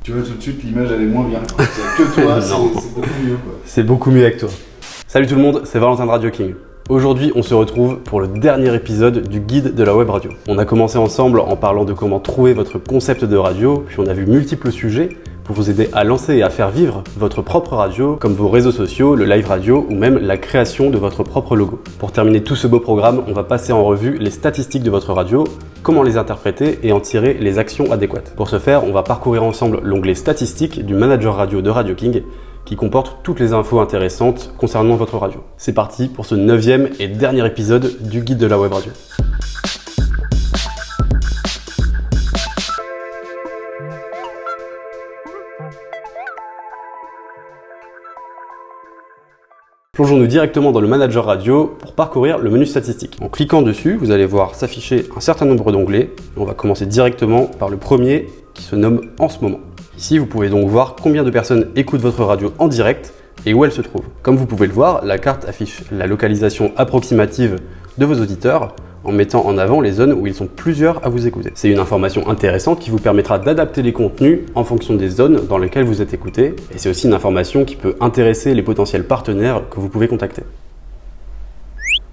Tu vois tout de suite l'image elle est moins bien. C'est que toi, c'est beaucoup mieux quoi. C'est beaucoup mieux avec toi. Salut tout le monde, c'est Valentin de Radio King. Aujourd'hui, on se retrouve pour le dernier épisode du guide de la web radio. On a commencé ensemble en parlant de comment trouver votre concept de radio, puis on a vu multiples sujets pour vous aider à lancer et à faire vivre votre propre radio, comme vos réseaux sociaux, le live radio ou même la création de votre propre logo. Pour terminer tout ce beau programme, on va passer en revue les statistiques de votre radio, comment les interpréter et en tirer les actions adéquates. Pour ce faire, on va parcourir ensemble l'onglet statistiques du manager radio de Radio King, qui comporte toutes les infos intéressantes concernant votre radio. C'est parti pour ce 9e et dernier épisode du guide de la web radio. Plongeons-nous directement dans le manager radio pour parcourir le menu statistique. En cliquant dessus, vous allez voir s'afficher un certain nombre d'onglets. On va commencer directement par le premier qui se nomme « En ce moment ». Ici, vous pouvez donc voir combien de personnes écoutent votre radio en direct et où elle se trouve. Comme vous pouvez le voir, la carte affiche la localisation approximative de vos auditeurs en mettant en avant les zones où ils sont plusieurs à vous écouter. C'est une information intéressante qui vous permettra d'adapter les contenus en fonction des zones dans lesquelles vous êtes écouté, et c'est aussi une information qui peut intéresser les potentiels partenaires que vous pouvez contacter.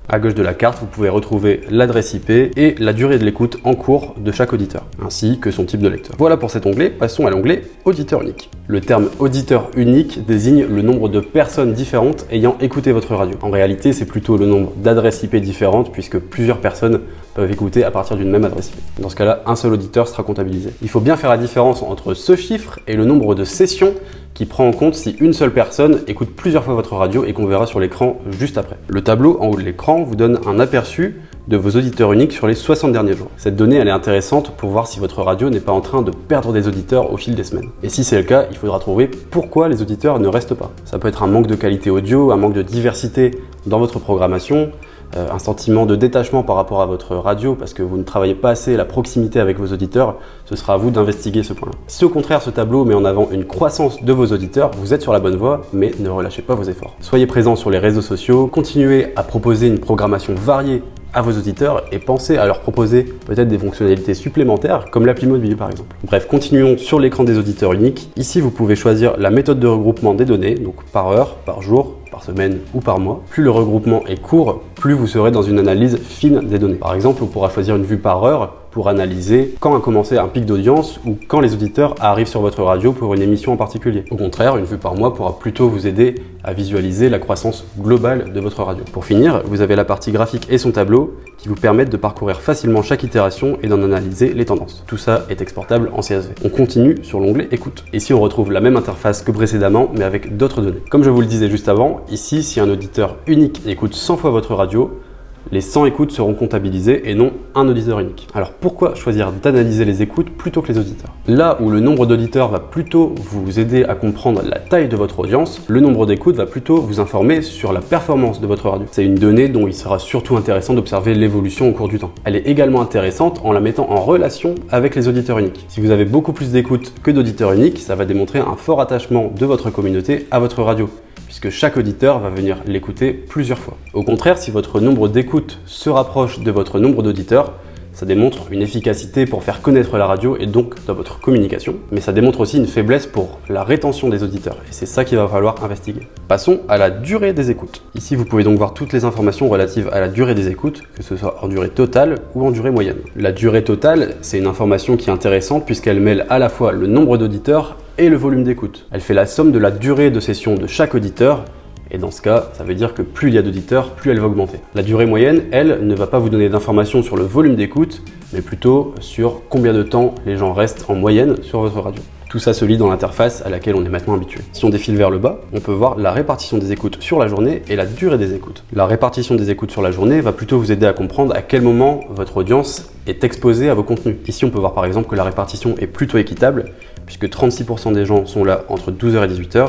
À gauche de la carte, vous pouvez retrouver l'adresse IP et la durée de l'écoute en cours de chaque auditeur, ainsi que son type de lecteur. Voilà pour cet onglet, passons à l'onglet auditeur unique. Le terme auditeur unique désigne le nombre de personnes différentes ayant écouté votre radio. En réalité, c'est plutôt le nombre d'adresses IP différentes puisque plusieurs personnes peuvent écouter à partir d'une même adresse IP. Dans ce cas-là, un seul auditeur sera comptabilisé. Il faut bien faire la différence entre ce chiffre et le nombre de sessions qui prend en compte si une seule personne écoute plusieurs fois votre radio et qu'on verra sur l'écran juste après. Le tableau en haut de l'écran vous donne un aperçu de vos auditeurs uniques sur les 60 derniers jours. Cette donnée elle est intéressante pour voir si votre radio n'est pas en train de perdre des auditeurs au fil des semaines. Et si c'est le cas, il faudra trouver pourquoi les auditeurs ne restent pas. Ça peut être un manque de qualité audio, un manque de diversité dans votre programmation, un sentiment de détachement par rapport à votre radio parce que vous ne travaillez pas assez la proximité avec vos auditeurs, ce sera à vous d'investiguer ce point-là. Si au contraire ce tableau met en avant une croissance de vos auditeurs, vous êtes sur la bonne voie, mais ne relâchez pas vos efforts. Soyez présents sur les réseaux sociaux, continuez à proposer une programmation variée à vos auditeurs et pensez à leur proposer peut-être des fonctionnalités supplémentaires comme l'appli mobile par exemple. Bref, continuons sur l'écran des auditeurs uniques. Ici, vous pouvez choisir la méthode de regroupement des données, donc par heure, par jour, par semaine ou par mois. Plus le regroupement est court, plus vous serez dans une analyse fine des données. Par exemple, on pourra choisir une vue par heure pour analyser quand a commencé un pic d'audience ou quand les auditeurs arrivent sur votre radio pour une émission en particulier. Au contraire, une vue par mois pourra plutôt vous aider à visualiser la croissance globale de votre radio. Pour finir, vous avez la partie graphique et son tableau qui vous permettent de parcourir facilement chaque itération et d'en analyser les tendances. Tout ça est exportable en CSV. On continue sur l'onglet écoute. Ici, on retrouve la même interface que précédemment, mais avec d'autres données. Comme je vous le disais juste avant, ici, si un auditeur unique écoute 100 fois votre radio, les 100 écoutes seront comptabilisées et non un auditeur unique. Alors pourquoi choisir d'analyser les écoutes plutôt que les auditeurs? Là où le nombre d'auditeurs va plutôt vous aider à comprendre la taille de votre audience, le nombre d'écoutes va plutôt vous informer sur la performance de votre radio. C'est une donnée dont il sera surtout intéressant d'observer l'évolution au cours du temps. Elle est également intéressante en la mettant en relation avec les auditeurs uniques. Si vous avez beaucoup plus d'écoutes que d'auditeurs uniques, ça va démontrer un fort attachement de votre communauté à votre radio, puisque chaque auditeur va venir l'écouter plusieurs fois. Au contraire, si votre nombre d'écoutes se rapproche de votre nombre d'auditeurs, ça démontre une efficacité pour faire connaître la radio et donc dans votre communication, mais ça démontre aussi une faiblesse pour la rétention des auditeurs, et c'est ça qu'il va falloir investiguer. Passons à la durée des écoutes. Ici, vous pouvez donc voir toutes les informations relatives à la durée des écoutes, que ce soit en durée totale ou en durée moyenne. La durée totale, c'est une information qui est intéressante puisqu'elle mêle à la fois le nombre d'auditeurs et le volume d'écoute. Elle fait la somme de la durée de session de chaque auditeur, et dans ce cas, ça veut dire que plus il y a d'auditeurs, plus elle va augmenter. La durée moyenne, elle, ne va pas vous donner d'informations sur le volume d'écoute, mais plutôt sur combien de temps les gens restent en moyenne sur votre radio. Tout ça se lit dans l'interface à laquelle on est maintenant habitué. Si on défile vers le bas, on peut voir la répartition des écoutes sur la journée et la durée des écoutes. La répartition des écoutes sur la journée va plutôt vous aider à comprendre à quel moment votre audience est exposée à vos contenus. Ici, on peut voir par exemple que la répartition est plutôt équitable, puisque 36% des gens sont là entre 12h et 18h,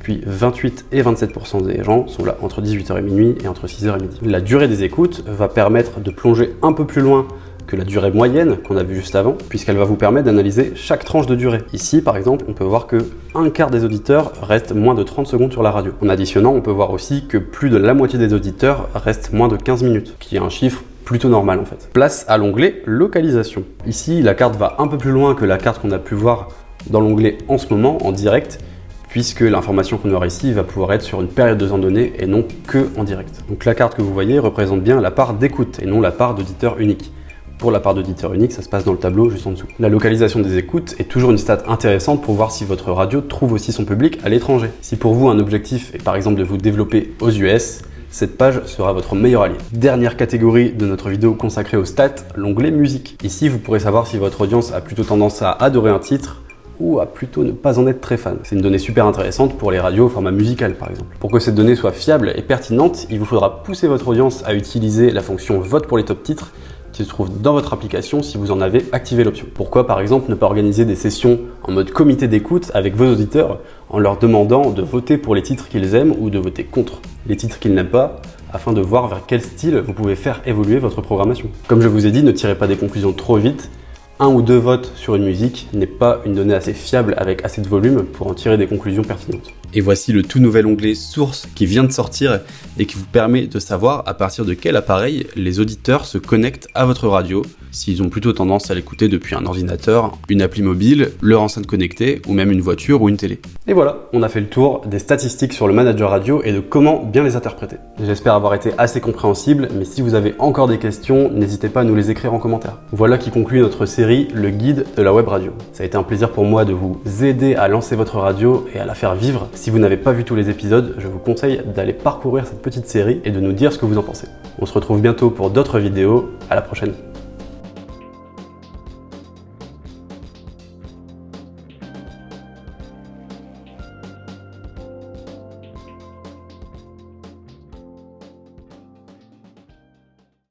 puis 28 et 27% des gens sont là entre 18h et minuit et entre 6h et midi. La durée des écoutes va permettre de plonger un peu plus loin que la durée moyenne qu'on a vue juste avant, puisqu'elle va vous permettre d'analyser chaque tranche de durée. Ici, par exemple, on peut voir que un quart des auditeurs restent moins de 30 secondes sur la radio. En additionnant, on peut voir aussi que plus de la moitié des auditeurs restent moins de 15 minutes, qui est un chiffre plutôt normal en fait. Place à l'onglet localisation. Ici, la carte va un peu plus loin que la carte qu'on a pu voir dans l'onglet « En ce moment » en direct, puisque l'information qu'on aura ici va pouvoir être sur une période de temps donnée et non que en direct. Donc la carte que vous voyez représente bien la part d'écoute et non la part d'auditeur unique. Pour la part d'auditeur unique, ça se passe dans le tableau juste en dessous. La localisation des écoutes est toujours une stat intéressante pour voir si votre radio trouve aussi son public à l'étranger. Si pour vous un objectif est par exemple de vous développer aux US, cette page sera votre meilleur allié. Dernière catégorie de notre vidéo consacrée aux stats, l'onglet musique. Ici, vous pourrez savoir si votre audience a plutôt tendance à adorer un titre ou à plutôt ne pas en être très fan. C'est une donnée super intéressante pour les radios au format musical par exemple. Pour que cette donnée soit fiable et pertinente, il vous faudra pousser votre audience à utiliser la fonction vote pour les top titres qui se trouve dans votre application si vous en avez activé l'option. Pourquoi par exemple ne pas organiser des sessions en mode comité d'écoute avec vos auditeurs en leur demandant de voter pour les titres qu'ils aiment ou de voter contre les titres qu'ils n'aiment pas, afin de voir vers quel style vous pouvez faire évoluer votre programmation. Comme je vous ai dit, ne tirez pas des conclusions trop vite. 1 ou 2 votes sur une musique n'est pas une donnée assez fiable avec assez de volume pour en tirer des conclusions pertinentes. Et voici le tout nouvel onglet Sources qui vient de sortir et qui vous permet de savoir à partir de quel appareil les auditeurs se connectent à votre radio, s'ils ont plutôt tendance à l'écouter depuis un ordinateur, une appli mobile, leur enceinte connectée ou même une voiture ou une télé. Et voilà, on a fait le tour des statistiques sur le manager radio et de comment bien les interpréter. J'espère avoir été assez compréhensible, mais si vous avez encore des questions, n'hésitez pas à nous les écrire en commentaire. Voilà qui conclut notre série Le Guide de la Web Radio. Ça a été un plaisir pour moi de vous aider à lancer votre radio et à la faire vivre. Si vous n'avez pas vu tous les épisodes, je vous conseille d'aller parcourir cette petite série et de nous dire ce que vous en pensez. On se retrouve bientôt pour d'autres vidéos, à la prochaine.